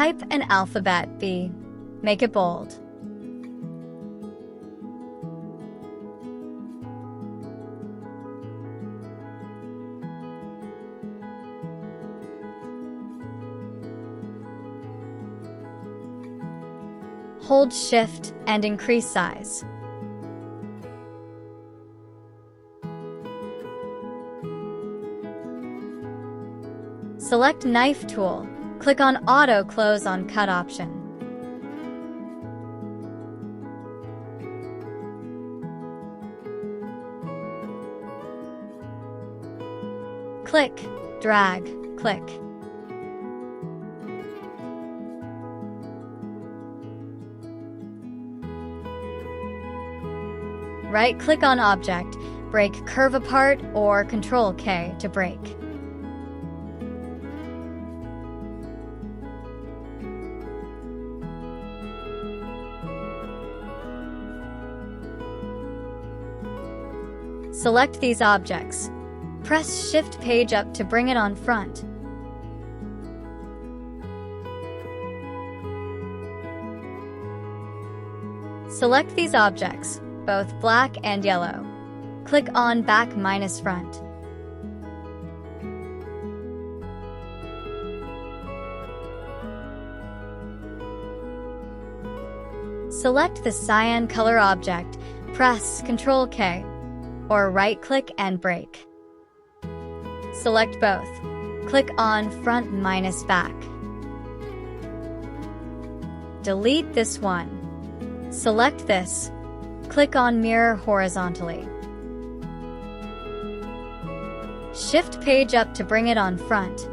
Type an alphabet B. Make it bold. Hold Shift and increase size. Select Knife tool. Click on Auto Close on Cut option. Click, drag, click. Right-click on object, break curve apart, or Ctrl-K to break. Select these objects. Press Shift Page up to bring it on front. Select these objects, both black and yellow. Click on Back minus Front. Select the cyan color object, press Ctrl-K, or right-click and break. Select both. Click on Front minus Back. Delete this one. Select this. Click on Mirror horizontally. Shift Page up to bring it on front.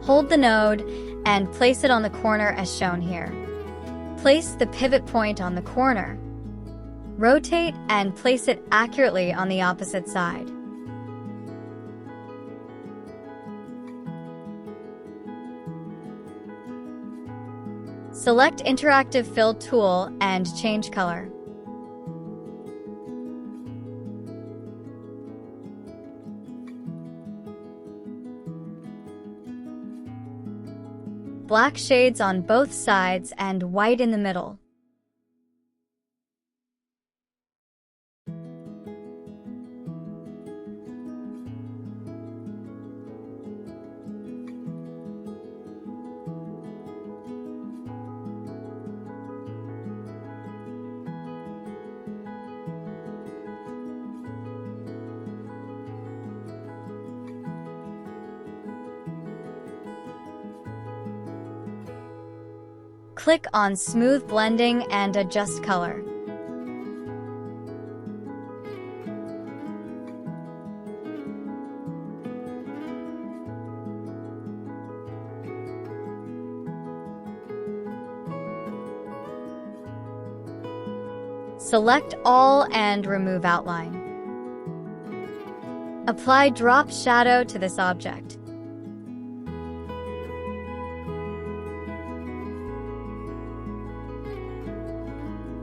Hold the node and place it on the corner as shown here. Place the pivot point on the corner. Rotate and place it accurately on the opposite side. Select Interactive Fill tool and change color. Black shades on both sides and white in the middle. Click on Smooth Blending and adjust color. Select all and remove outline. Apply drop shadow to this object.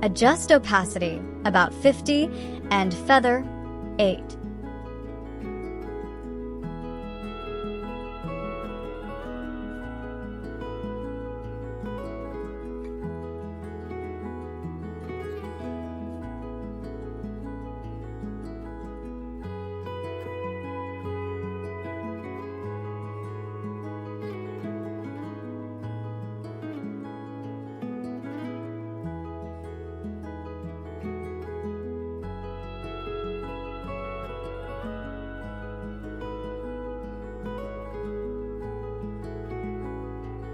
Adjust opacity, about 50, and feather, 8.